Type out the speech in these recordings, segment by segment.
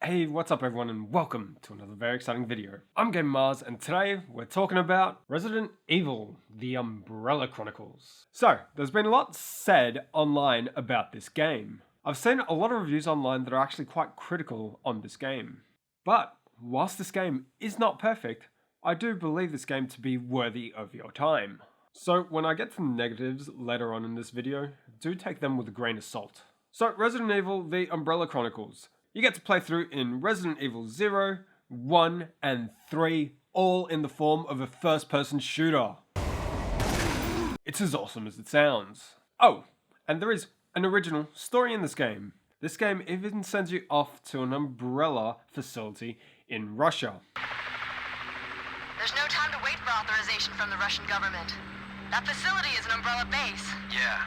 Hey, what's up everyone and welcome to another very exciting video. I'm Game Mars and today we're talking about Resident Evil, The Umbrella Chronicles. So, there's been a lot said online about this game. I've seen a lot of reviews online that are actually quite critical on this game. But, whilst this game is not perfect, I do believe this game to be worthy of your time. So, when I get to the negatives later on in this video, do take them with a grain of salt. So, Resident Evil, The Umbrella Chronicles. You get to play through in Resident Evil 0, 1, and 3, all in the form of a first-person shooter. It's as awesome as it sounds. Oh, and there is an original story in this game. This game even sends you off to an Umbrella facility in Russia. There's no time to wait for authorization from the Russian government. That facility is an Umbrella base. Yeah.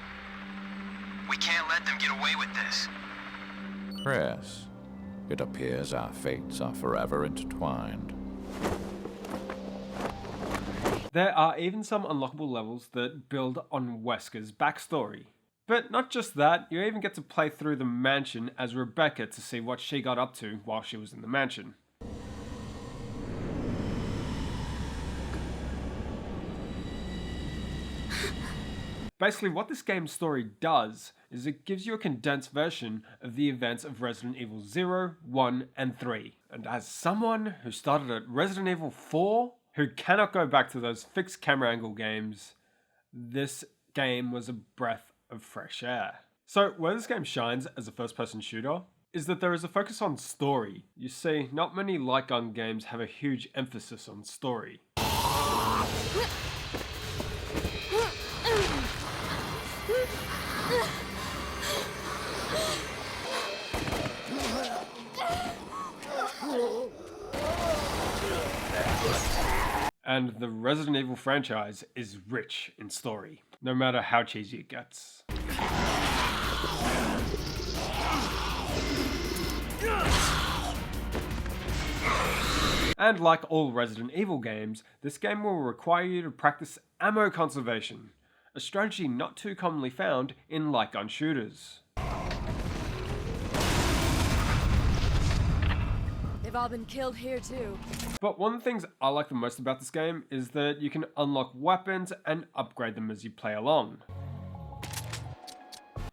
We can't let them get away with this. Chris, it appears our fates are forever intertwined. There are even some unlockable levels that build on Wesker's backstory. But not just that, you even get to play through the mansion as Rebecca to see what she got up to while she was in the mansion. Basically, what this game's story does is it gives you a condensed version of the events of Resident Evil 0, 1, and 3. And as someone who started at Resident Evil 4, who cannot go back to those fixed camera angle games, this game was a breath of fresh air. So, where this game shines as a first-person shooter is that there is a focus on story. You see, not many light gun games have a huge emphasis on story. And the Resident Evil franchise is rich in story, no matter how cheesy it gets. And like all Resident Evil games, this game will require you to practice ammo conservation, a strategy not too commonly found in light gun shooters. They've all been killed here too. But one of the things I like the most about this game is that you can unlock weapons and upgrade them as you play along.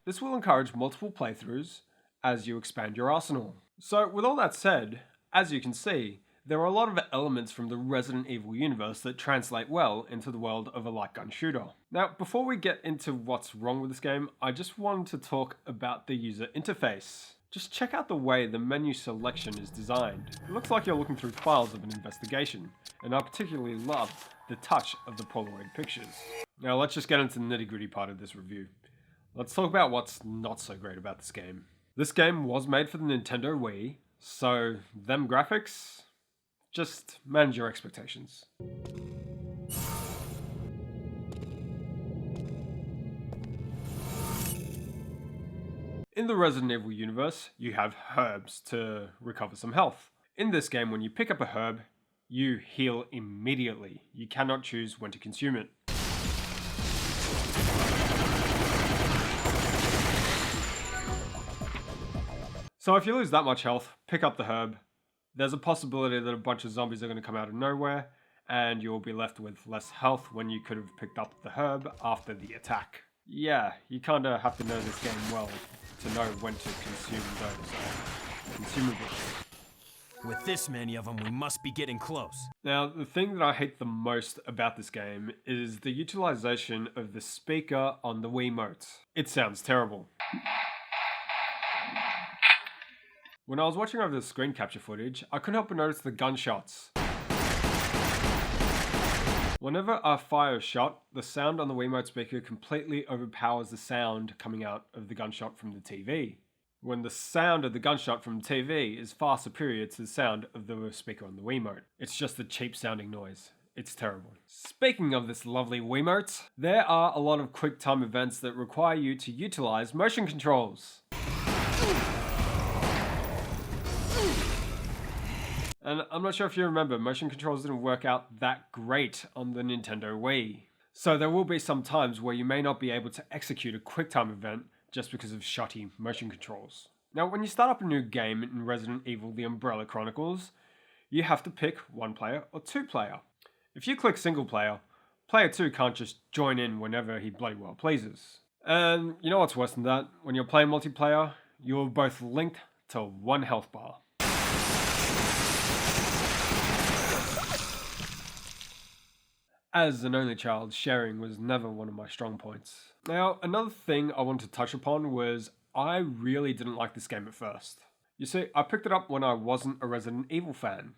This will encourage multiple playthroughs as you expand your arsenal. So with all that said, as you can see, there are a lot of elements from the Resident Evil universe that translate well into the world of a light gun shooter. Now, before we get into what's wrong with this game, I just wanted to talk about the user interface. Just check out the way the menu selection is designed. It looks like you're looking through files of an investigation, and I particularly love the touch of the Polaroid pictures. Now let's just get into the nitty-gritty part of this review. Let's talk about what's not so great about this game. This game was made for the Nintendo Wii, so them graphics, just manage your expectations. In the Resident Evil universe, you have herbs to recover some health. In this game, when you pick up a herb, you heal immediately. You cannot choose when to consume it. So if you lose that much health, pick up the herb. There's a possibility that a bunch of zombies are going to come out of nowhere, and you'll be left with less health when you could have picked up the herb after the attack. Yeah, you kinda have to know this game well to know when to consume those consumables. With this many of them, we must be getting close. Now, the thing that I hate the most about this game is the utilization of the speaker on the Wiimote. It sounds terrible. When I was watching over the screen capture footage, I couldn't help but notice the gunshots. Whenever I fire a shot, the sound on the Wiimote speaker completely overpowers the sound coming out of the gunshot from the TV. When the sound of the gunshot from the TV is far superior to the sound of the speaker on the Wiimote. It's just a cheap sounding noise. It's terrible. Speaking of this lovely Wiimote, there are a lot of quick time events that require you to utilize motion controls. And I'm not sure if you remember, motion controls didn't work out that great on the Nintendo Wii. So there will be some times where you may not be able to execute a QuickTime event just because of shoddy motion controls. Now, when you start up a new game in Resident Evil The Umbrella Chronicles, you have to pick 1 player or 2 player. If you click single player, player 2 can't just join in whenever he bloody well pleases. And you know what's worse than that? When you're playing multiplayer, you're both linked to 1 health bar. As an only child, sharing was never one of my strong points. Now, another thing I wanted to touch upon was I really didn't like this game at first. You see, I picked it up when I wasn't a Resident Evil fan.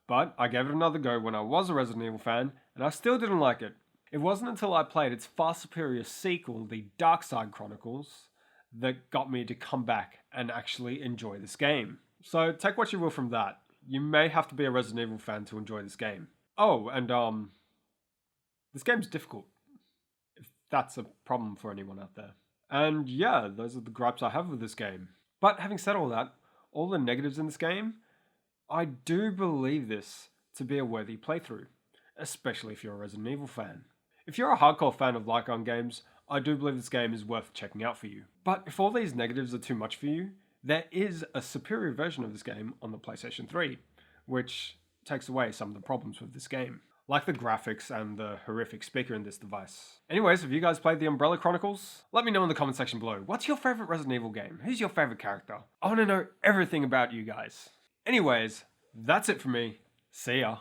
But I gave it another go when I was a Resident Evil fan, and I still didn't like it. It wasn't until I played its far superior sequel, The Dark Side Chronicles, that got me to come back and actually enjoy this game. So take what you will from that. You may have to be a Resident Evil fan to enjoy this game. Oh, and this game's difficult, if that's a problem for anyone out there. And yeah, those are the gripes I have with this game. But having said all that, all the negatives in this game, I do believe this to be a worthy playthrough, especially if you're a Resident Evil fan. If you're a hardcore fan of Lycon games, I do believe this game is worth checking out for you. But if all these negatives are too much for you, there is a superior version of this game on the PlayStation 3, which takes away some of the problems with this game, like the graphics and the horrific speaker in this device. Anyways, have you guys played The Umbrella Chronicles? Let me know in the comment section below. What's your favorite Resident Evil game? Who's your favorite character? I want to know everything about you guys. Anyways, that's it for me. See ya.